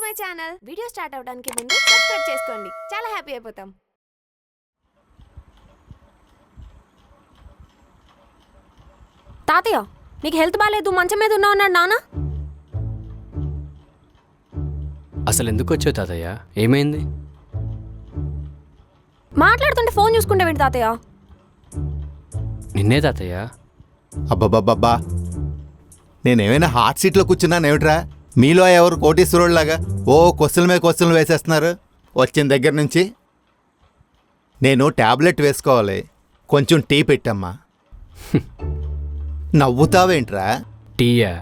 My channel. Video start అవడానికి ముందు subscribe చేసుకోండి, చాలా హ్యాపీ అయిపోతాం. తాతయ్య, నీకు హెల్త్ బాగాలేదు, మంచం మీద ఉన్నావు అన్నాడు నాన్న. అసలు ఎందుకు వచ్చావు తాతయ్య? ఏమైంది? మాట్లాడుతుంటే ఫోన్ చూసుకుంటే ఏంటి తాతయ్య? నిన్నే తాతయ్య. అబ్బబ్బబ్బబ్బా, నేనేమైనా హాట్ సీట్లో కూర్చున్నాను ఏమిట్రా? మీలో ఎవరు కోటీశ్వరులాగా ఓ క్వశ్చన్ల మీద క్వశ్చన్లు వేసేస్తున్నారు వచ్చిన దగ్గర నుంచి. నేను ట్యాబ్లెట్ వేసుకోవాలి, కొంచెం టీ పెట్టమ్మా. నవ్వుతావేంట్రా? టీయా?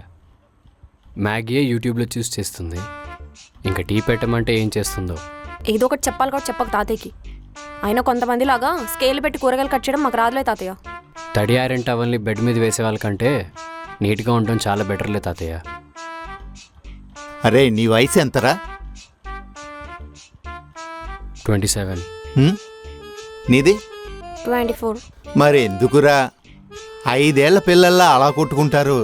మ్యాగీయే యూట్యూబ్లో చూసి చేస్తుంది, ఇంకా టీ పెట్టమంటే ఏం చేస్తుందో. ఏదో ఒకటి చెప్పాలి కూడా చెప్పక తాతయ్యకి. అయినా కొంతమంది లాగా స్కేల్ పెట్టి కూరగాయలు కట్ చేయడం మాకు రాదులే తాతయ్య. తడి ఐరన్ టవల్ని బెడ్ మీద వేసే వాళ్ళకంటే నీట్గా ఉండడం చాలా బెటర్లే తాతయ్య. అరే, నీ వయసు ఎంతరా? 27. నీది 24. మరి ఎందుకురా 5 ఏళ్ల పిల్లల్లా అలా కొట్టుకుంటారు?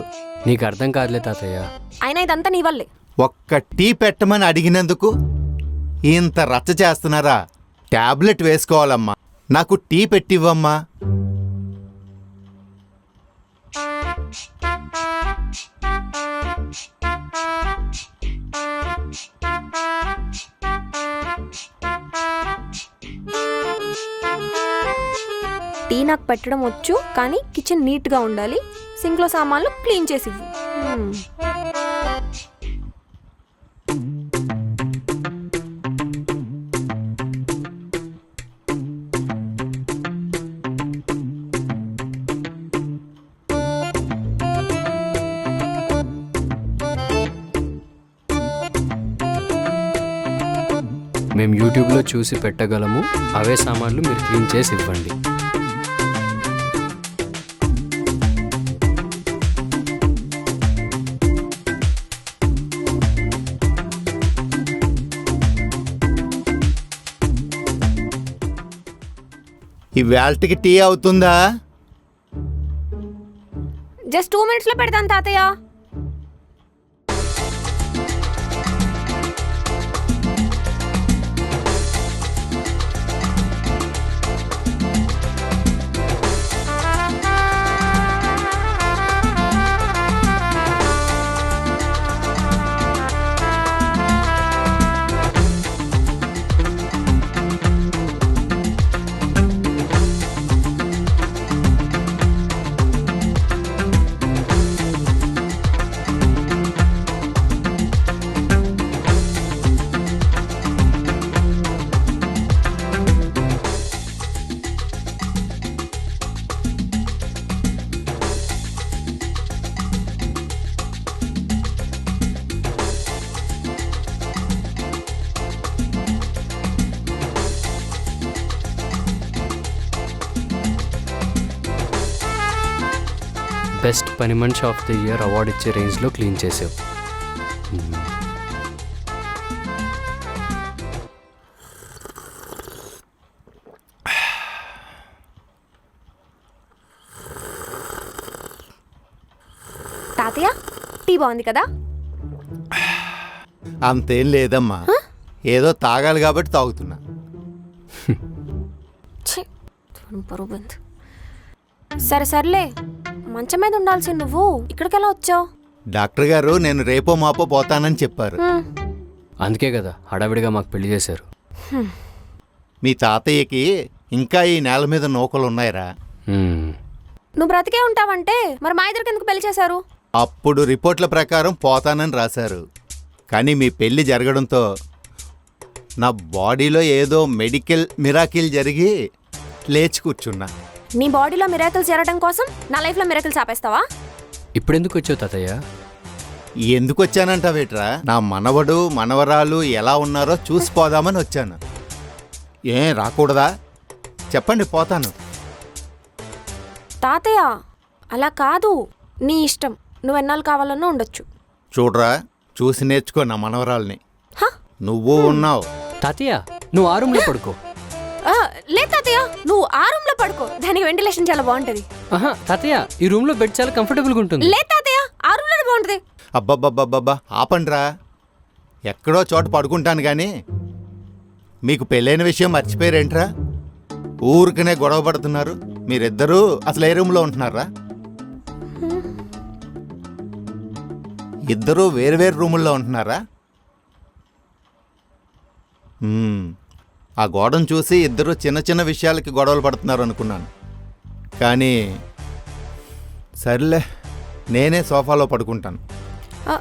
నీకు అర్థం కాదులే తాతయ్య. అయినా ఇదంతా నీ వల్లే. ఒక్క టీ పెట్టమని అడిగినందుకు ఇంత రచ్చ చేస్తున్నారా? ట్యాబ్లెట్ వేసుకోవాలమ్మా, నాకు టీ పెట్టివ్వమ్మా. టీ నాకు పెట్టడం వచ్చు, కానీ కిచెన్ నీట్గా ఉండాలి, సింక్లో సామాన్లు క్లీన్ చేసి ఇవ్వు. మేము యూట్యూబ్లో చూసి పెట్టగలము, అవే సామాన్లు మీరు క్లీన్ చేసి ఇవ్వండి. ఈ వేల్టికి టీ అవుతుందా? జస్ట్ 2 minutesలో పెడతాను తాతయ్య. బెస్ట్ పని మనిషి ఆఫ్ ది ఇయర్ అవార్డు ఇచ్చే రేంజ్లో క్లీన్ చేసావు. తాతయ్య, టీ బాగుంది కదా? అంతేం లేదమ్మా, ఏదో తాగాలి కాబట్టి తాగుతున్నా. సరే సర్లే, మంచం మీద ఉండాల్సి నువ్వు ఇక్కడికి ఎలా వచ్చావు? డాక్టర్ గారు నేను రేపో మాపో పోతానని చెప్పారు. అందుకే కదా హడావిడిగా మాకు పెళ్లి చేశారు. మీ తాతయ్యకి ఇంకా ఈ నేల మీద నూకలు ఉన్నాయిరా. నువ్వు బ్రతికే ఉంటావంటే మరి మా ఇద్దరికి ఎందుకు పెళ్లి చేశారు? అప్పుడు రిపోర్ట్ల ప్రకారం పోతానని రాశారు, కానీ మీ పెళ్లి జరగడంతో నా బాడీలో ఏదో మెడికల్ మిరాకిల్ జరిగి లేచి కూర్చున్నా. నీ బాడీలో మిరాకిల్స్ జరగడం కోసం నా లైఫ్లో మిరాకిల్స్ ఆపేస్తావా? ఇప్పుడు ఎందుకు వచ్చావు తాతయ్య? ఎందుకు వచ్చానంటావేట్రా? నా మనవడు మనవరాలు ఎలా ఉన్నారో చూసిపోదామని వచ్చాను. ఏం రాకూడదా? చెప్పండి, పోతాను. తాతయ్య, అలా కాదు, నీ ఇష్టం, నువ్వు ఎన్నాళ్ళు కావాలన్నా ఉండొచ్చు. చూడరా, చూసి నేర్చుకో నా మనవరాల్ని. నువ్వు ఉన్నావు. తాతయ్య, నువ్వు ఆ రూమ్లో పడుకో. లేదు తాతయ్య, నువ్వు ఆ రూమ్ లో పడుకో, దానికి వెంటిలేషన్ చాలా బాగుంటది. తాతయ్య, ఈ రూమ్ లో బెడ్ చాలా కంఫర్టబుల్ గా ఉంటుంది. లేదు తాతయ్య, ఆ రూమ్ లో బాగుంటది. అబ్బబ్బబ్బబ్బబ్బా, ఆపండ్రా. ఎక్కడో చోట పడుకుంటాను కానీ మీకు పెళ్ళైన విషయం మర్చిపోయారేంట్రా? ఊరికనే గొడవ పడుతున్నారు. మీరిద్దరూ అసలు ఏ రూమ్లో ఉంటున్నారా? ఇద్దరూ వేరు రూముల్లో ఉంటున్నారా? ఆ గోడను చూసి ఇద్దరు చిన్న చిన్న విషయాలకి గొడవలు పడుతున్నారు అనుకున్నాను. కానీ సర్లే, నేనే సోఫాలో పడుకుంటాను. ఆ,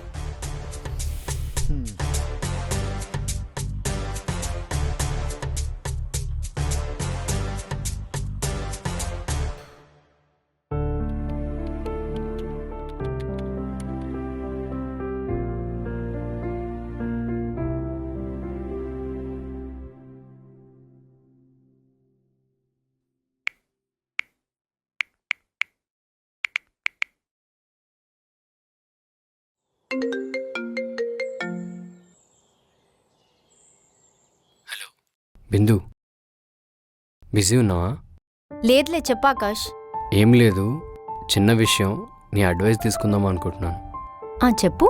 బిందు, బిజీ ఉన్నావా? లేదులే చెప్పాకాష్. ఏం లేదు, చిన్న విషయం, నీ అడ్వైస్ తీసుకుందాం అనుకుంటున్నాను. చెప్పు.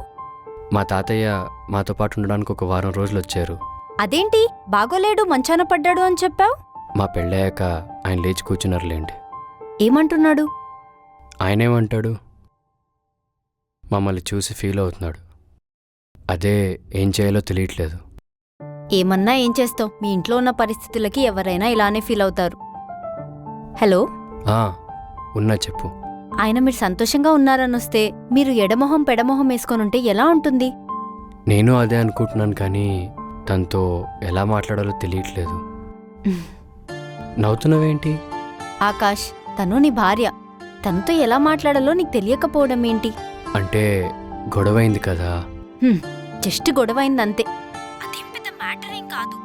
మా తాతయ్య మాతో పాటు ఉండడానికి ఒక వారం రోజులు వచ్చారు. అదేంటి బాగోలేడు మంచాన పడ్డాడు అని చెప్పావు? మా పెళ్ళయ్యాక ఆయన లేచి కూర్చున్నారులేండి. ఏమంటున్నాడు? ఆయనేమంటాడు, మమ్మల్ని చూసి ఫీల్ అవుతున్నాడు. అదే ఏం చేయాలో తెలియట్లేదు. ఏమన్నా ఏం చేస్తావు, మీ ఇంట్లో ఉన్న పరిస్థితులకి ఎవరైనా ఇలానే ఫీల్ అవుతారు. హలో, ఉన్నా చెప్పు. ఆయన మీరు సంతోషంగా ఉన్నారనొస్తే మీరు ఎడమొహం పెడమొహం వేసుకొనుంటే ఎలా ఉంటుంది? నేను అదే అనుకుంటున్నాను, కానీ తనతో ఎలా మాట్లాడాలో తెలియట్లేదు. నవ్వుతున్నావేంటి? ఆకాష్, తను నీ భార్య, తనతో ఎలా మాట్లాడాలో నీకు తెలియకపోవడం ఏంటి? అంటే గొడవైంది కదా. జస్ట్ గొడవైందంతే, అదేం పెద్ద మ్యాటర్ ఏం కాదు.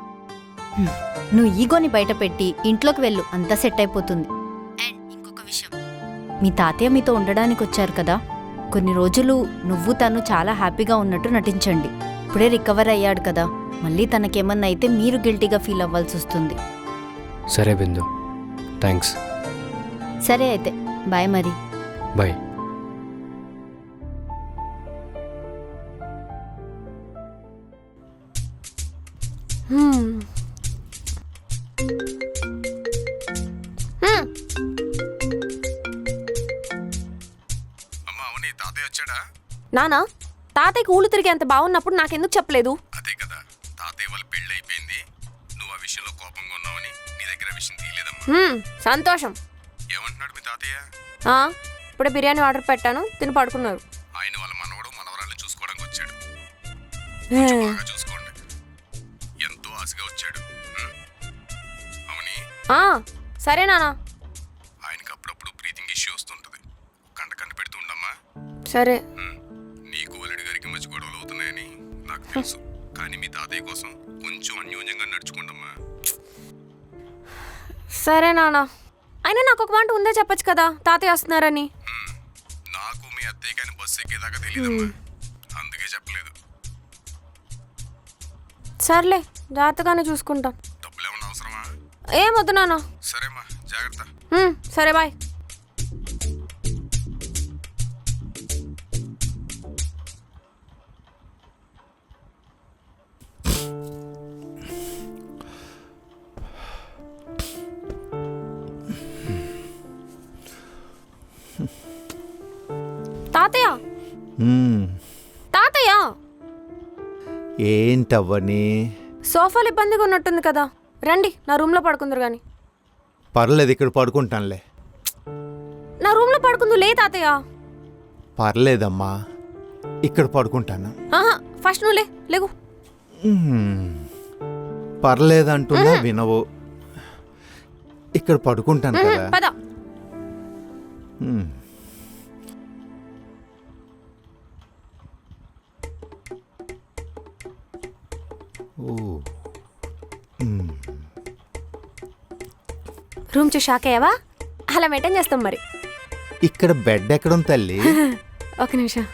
నువ్వు ఈగోని బయట పెట్టి ఇంట్లోకి వెళ్ళు, అంతా సెట్ అయిపోతుంది. అండ్ ఇంకొక విషయం, మీ తాతయ్య మీతో ఉండడానికి వచ్చారు కదా, కొన్ని రోజులు నువ్వు తను చాలా హ్యాపీగా ఉన్నట్టు నటించండి. ఇప్పుడే రికవర్ అయ్యాడు కదా, మళ్ళీ తనకేమన్నా అయితే మీరు గిల్టీగా ఫీల్ అవ్వాల్సి వస్తుంది. సరే బిందు, థ్యాంక్స్. సరే అయితే బాయ్ మరి. బాయ్. నానా, తాతయ్యకి ఊళ్ళు తిరిగి అంత బాగున్నప్పుడు నాకెందుకు చెప్పలేదు? అదే కదా, తాతయ్య వాళ్ళ పెళ్ళి అయిపోయింది, నువ్వు ఆ విషయంలో కోపంగా ఉన్నావని నీ దగ్గర విషయం తీయలేదమ్మా. సంతోషం. ఏమంటున్నాడు మీ తాతయ్య? ఇప్పుడే బిర్యానీ ఆర్డర్ పెట్టాను, తిని పడుకున్నారు. ఆయన వాళ్ళ మనవడు మనవరాలను చూసుకోవడానికి వచ్చాడు. బాగా చూసుకోండి, ఎంతో ఆశగా వచ్చాడు. అవుని? సరే నానా. ఆయనకి అప్పుడప్పుడు బ్రీతింగ్ ఇష్యూ వస్తుంటది, కంట పెడుతూ ఉండమ్మా. సరే. నీకు అల్లుడి గారికి మధ్య గొడవలు అవుతున్నాయని నాకు తెలుసు, కానీ మీ తాతయ్య కోసం కొంచెం అన్యోన్యంగా నడుచుకోండమ్మా. సరే నానా. అయినా నాకు ఒక మాట ఉందే చెప్పచ్చు కదా, తాతయ్య వస్తున్నారని. నాకు మీ అత్తయ్య కానీ బస్సు ఎక్కేదాకా తెలియదమ్మా, అందుకే చెప్పలేదు. సర్లే, జాగ్రత్తగానే చూసుకుంటాం. డబ్బులు ఏమన్నా అవసరమా? ఏమొద్దు నానా. సరేమ్మా, జాగ్రత్త. సరే బాయ్. తాతయ్య, తాతయ్య. ఏంటవ్వని? సోఫాలు ఇబ్బందిగా ఉన్నట్టుంది కదా, రండి నా రూమ్లో పడుకుందరు గాని. పర్లేదు, ఇక్కడ పడుకుంటానులే. నా రూమ్లో పడుకుందు లే తాతయ్య. పర్లేదమ్మా, ఇక్కడ పడుకుంటాను. ఫస్ట్ నువ్వు లేగు. పర్లేదంటున్నా వినవు. ఇక్కడ పడుకుంటాను కదా. పద. రూమ్ చూసి షాక్ అయ్యావా? అలా మెయింటైన్ చేస్తాం మరి. ఇక్కడ బెడ్ ఎక్కడుంది తల్లి? ఒక నిమిషం.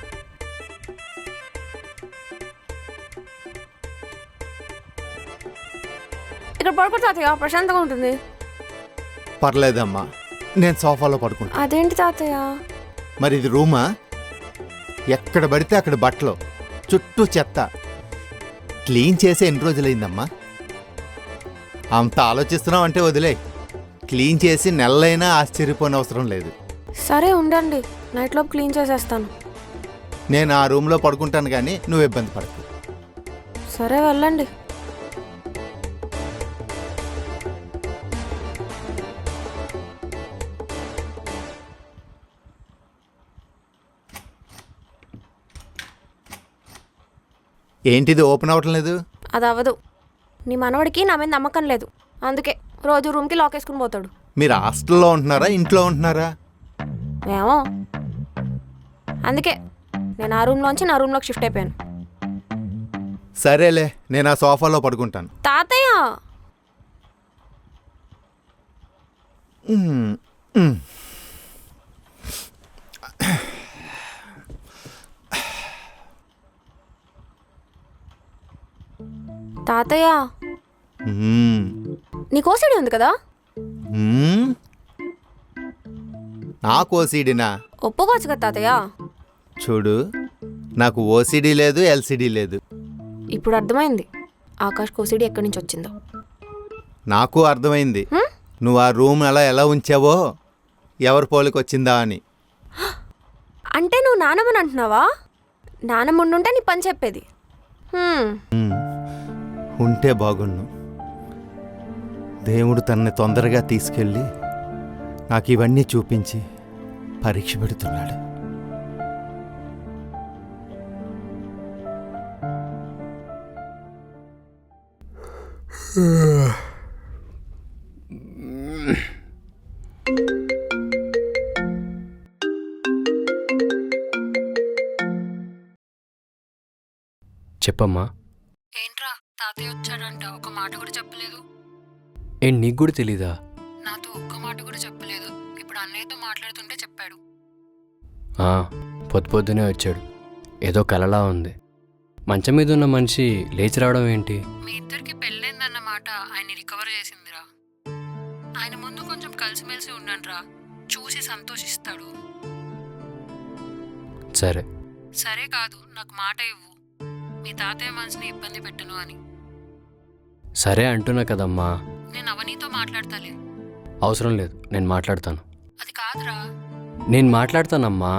ఇక్కడ పడుకుంటా తాతయ్య, ప్రశాంతంగా ఉంటుంది. పర్లేదమ్మా, నేను సోఫాలో పడుకుంటా. అదేంటి తాతయ్య? మరి ఇది రూమా? ఎక్కడ పడితే అక్కడ బట్టలు, చుట్టూ చెత్త. క్లీన్ చేసి ఎన్ని రోజులైందమ్మా? అంత ఆలోచిస్తున్నావు అంటే వదిలే. క్లీన్ చేసి నెలలైనా ఆశ్చర్యపోని అవసరం లేదు. సరే ఉండండి, నైట్లోపు క్లీన్ చేసేస్తాను. నేను ఆ రూమ్లో పడుకుంటాను కానీ నువ్వు ఇబ్బంది పడకు. సరే వెళ్ళండి. ఏంటిది ఓపెన్ అవ్వటం లేదు? అది అవ్వదు. నీ మనవడికి నా మీద నమ్మకం లేదు, అందుకే రోజు రూమ్కి లాక్ వేసుకుని పోతాడు. మీరు హాస్టల్లో ఉంటున్నారా, ఇంట్లో ఉంటున్నారా? ఏమో, అందుకే నేను ఆ రూమ్లోంచి నా రూమ్లోకి షిఫ్ట్ అయిపోయాను. సరేలే, నేను ఆ సోఫాలో పడుకుంటాను. తాతయ్య, మ్మ్. మ్మ్. తాతయ్య మ్మ్. నీకు ఓసిడి ఉంది కదా? మ్మ్. నాకు ఓసీడీనా? ఒప్పుకోవచ్చు కదా తాతయ్య. చూడు, నాకు ఓసీడీ లేదు, ఎల్సీడీ లేదు. ఇప్పుడు అర్థమైంది ఆకాష్కి ఓసిడి ఎక్కడి నుంచి వచ్చిందో. నాకు అర్థమైంది హ్మ్? నువ్వు ఆ రూమ్ ఎలా ఉంచావో ఎవరి పోలికి వచ్చిందా అని. అంటే నువ్వు నానమ్మని అంటున్నావా? నానమ్మ ఉండుంటే నీ పని చెప్పేది. హ్మ్. మ్మ్. ఉంటే బాగుండు. దేవుడు తనని తొందరగా తీసుకెళ్ళి నాకు ఇవన్నీ చూపించి పరీక్ష పెడుతున్నాడు. చెప్పమ్మా. ఏంట్రా తాతయ్య వచ్చాడంట, ఒక మాట కూడా చెప్పలేదు. ఏంటి నీకు కూడా తెలీదా? నాతో ఒక్క మాట కూడా చెప్పలేదు. ఇప్పుడు అన్నయ్యతో మాట్లాడుతుంటే చెప్పాడు. పొద్దునే వచ్చాడు. ఏదో కలలా ఉంది. మంచం మీద ఉన్న మనిషి లేచి రావడం ఏంటి? మీ ఇద్దరికి పెళ్ళైందన్నమాట ఆయన రికవర్ చేసిందిరా. ఆయన ముందు కొంచెం కలిసిమెలిసి ఉండండిరా, చూసి సంతోషిస్తాడు. సరే. సరే కాదు, నాకు మాట ఇవ్వు, మీ తాతయ్య మనసుని ఇబ్బంది పెట్టను అని. సరే అంటున్నా కదమ్మా. నేను అవనీతో మాట్లాడతాలే. అవసరం లేదు, నేను మాట్లాడతాను. అది కాదురా. నేను మాట్లాడతానమ్మా.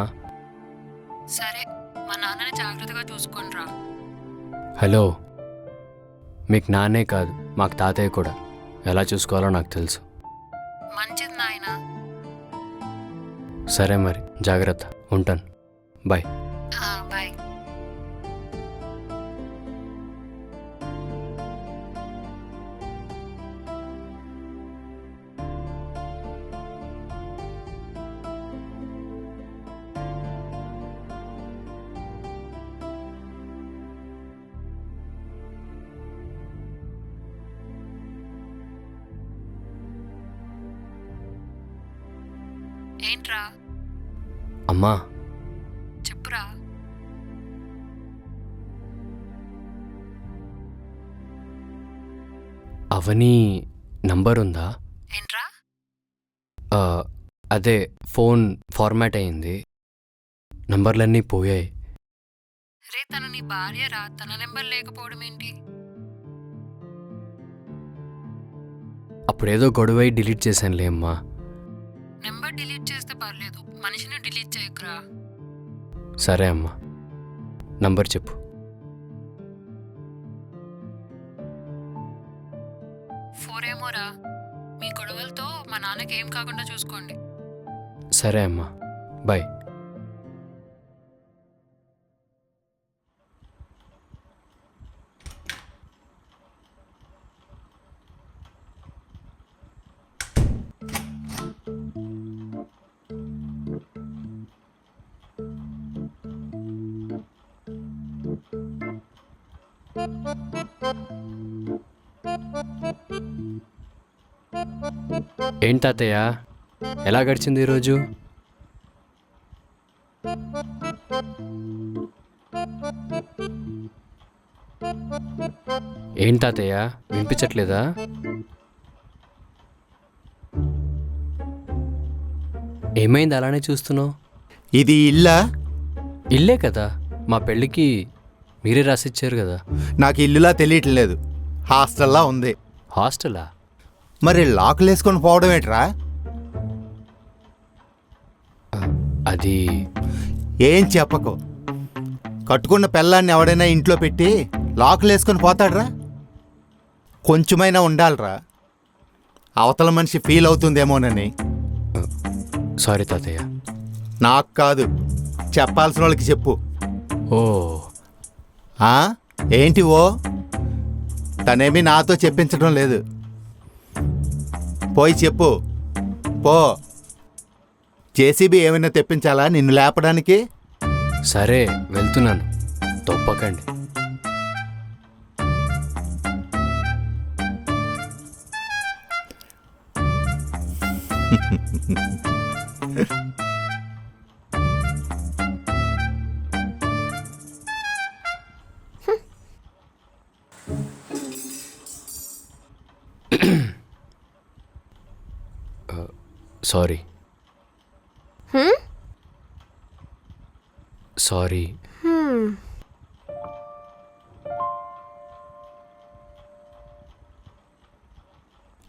సరే, మా నాన్నని జాగ్రత్తగా చూసుకోండిరా. హలో, మీకు నాన్నే కాదు మాకు తాతయ్య కూడా. ఎలా చూసుకోవాలో నాకు తెలుసు. మంచిది నాయనా. సరే మరి, జాగ్రత్త. ఉంటాను. బాయ్. బాయ్. ఏంట్రా? అమ్మా, చెప్పురా. అవని నంబర్ ఉందా? ఏంట్రా? అదే ఫోన్ ఫార్మాట్ అయింది, నంబర్లన్నీ పోయాయి. రే, తను నీ భార్యరా, తన నెంబర్ లేకపోవడం ఏంటి? అప్పుడేదో గొడవై డిలీట్ చేశానులే అమ్మా. నెంబర్ డిలీట్ చేస్తే పర్లేదు, మనిషిని డిలీట్ చేయకురా. సరే అమ్మా, నంబర్ చెప్పు. 4 ఏమోరా. మీ గొడవలతో మా నాన్నకి ఏం కాకుండా చూసుకోండి. సరే అమ్మా, బాయ్. ఏంటి తాతయ్య, ఎలా గడిచింది ఈరోజు? ఏంటి తాతయ్య, వినిపించట్లేదా? ఏమైంది అలానే చూస్తున్నావు? ఇది ఇల్లా? ఇల్లే కదా, మా పెళ్ళికి మీరే రాసిచ్చారు కదా. నాకు ఇల్లులా తెలియట్లేదు, హాస్టల్లా ఉంది. హాస్టలా? మరి లాకులు వేసుకొని పోవడం ఏంట్రా? అది ఏం చెప్పకు. కట్టుకున్న పెళ్ళాన్ని ఎవడైనా ఇంట్లో పెట్టి లాకులు వేసుకొని పోతాడ్రా? కొంచెమైనా ఉండాలిరా, అవతల మనిషి ఫీల్ అవుతుందేమోనని. సారీ తాతయ్య. నాకు కాదు, చెప్పాల్సిన వాళ్ళకి చెప్పు. ఓ ఆ? ఏంటి ఓ? తనేమీ నాతో చెప్పించడం లేదు. పోయి చెప్పు పో. జేసీబీ ఏమైనా తెప్పించాలా నిన్ను లేపడానికి? సరే వెళ్తున్నాను, తప్పకండి. సారీ. సారీ.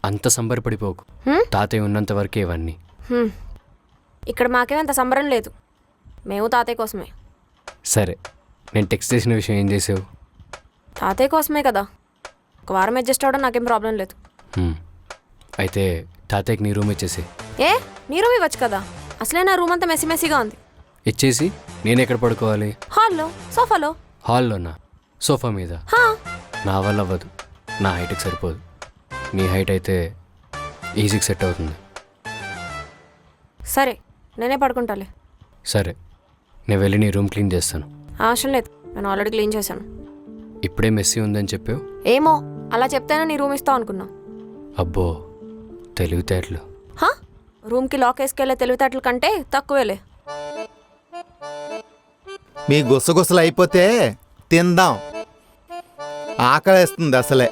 అంత సంబరపడిపోకు. తాతయ్య ఉన్నంత వరకే ఇవన్నీ. ఇక్కడ మాకేమంత సంబరం లేదు, మేము తాతయ్య కోసమే. సరే, నేను టెక్స్ట్ చేసిన విషయం ఏం చేసావు? తాతయ్య కోసమే కదా, ఒక వారం అడ్జస్ట్ అవ్వడం నాకేం ప్రాబ్లం లేదు. అయితే తాతయ్యకి నీ రూమ్ ఇచ్చేసి. ఏ, నీ రూమ్ ఇవ్వచ్చు కదా, అసలే నా రూమ్ అంతా మెస్సీ మెస్సీగా ఉంది. ఇచ్చేసి నేను ఎక్కడ పడుకోవాలి? హాల్లో, సోఫాలో. హాల్లోనా? సోఫా మీద? హా. నా వల్ల అవ్వదు, నా హైట్కి సరిపోదు. నీ హైట్ అయితే ఈజీకి సెట్ అవుతుంది. సరే, నేనే పడుకుంటాలే. సరే, నేను వెళ్ళి నీ రూమ్ క్లీన్ చేస్తాను. అవసరం లేదు, నేను ఆల్రెడీ క్లీన్ చేశాను. ఇప్పుడే మెస్సీ ఉందని చెప్పావు. ఏమో, అలా చెప్తేనే నీ రూమ్ ఇస్తావు అనుకున్నా. అబ్బో, తెలివితేటలు. హా, రూమ్కి లాక్ వేసుకెళ్ళే తెలివితేటల కంటే తక్కువేలే. మీ గుసగుసలు అయిపోతే తిందాం, ఆకలేస్తుంది అసలే.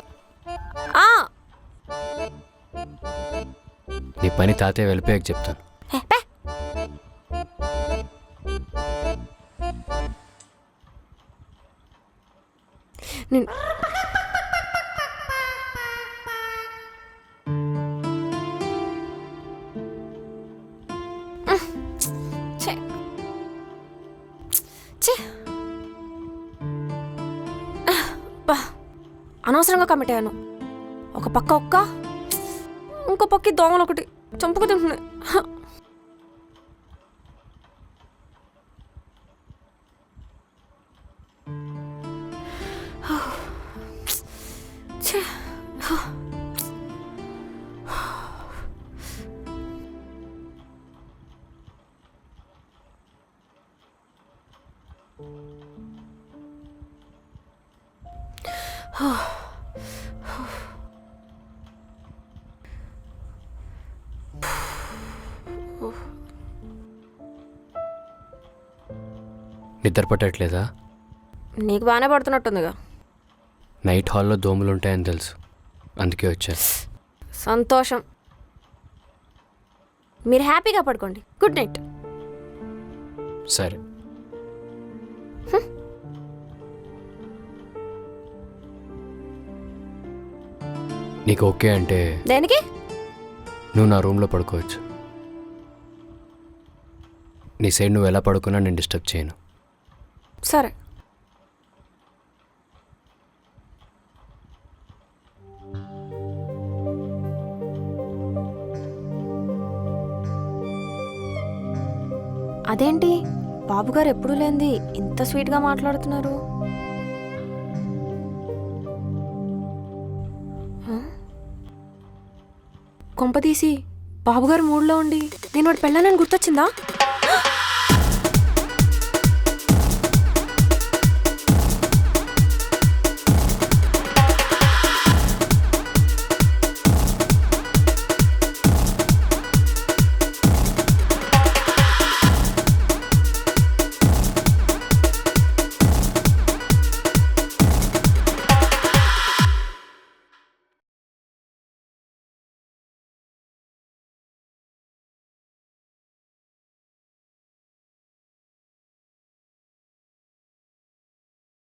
ఆ, నీ పని తాతయ్య వెళ్ళిపోయాక చెప్తాను. హే, పే. నిన్- ఛే. ఛే. బా, అనవసరంగా కమిట్ అయ్యాను. ఒక పక్క ఒక్క, ఇంకో పక్క ఈ దోమలు ఒకటి చంపుకు తింటున్నాయి. ఛే. నిద్ర పట్టట్లేదా? నీకు బాగానే పడుతున్నట్టుందిగా. నైట్ హాల్లో దోమలు ఉంటాయని తెలుసు, అందుకే వచ్చాను. సంతోషం, మీరు హ్యాపీగా పడుకోండి. Good night. సరే. నీకు ఓకే అంటే దేనికి? నువ్వు నా రూమ్లో పడుకోవచ్చు. నీ సైడ్ నువ్వు ఎలా పడుకున్నా నేను డిస్టర్బ్ చేయను. సరే. అదేంటి బాబుగారు ఎప్పుడు లేంది ఇంత స్వీట్గా మాట్లాడుతున్నారు? కొంపదీసి బాబుగారు మూడ్లో ఉండి నేను వాడు పెళ్ళానని గుర్తొచ్చిందా?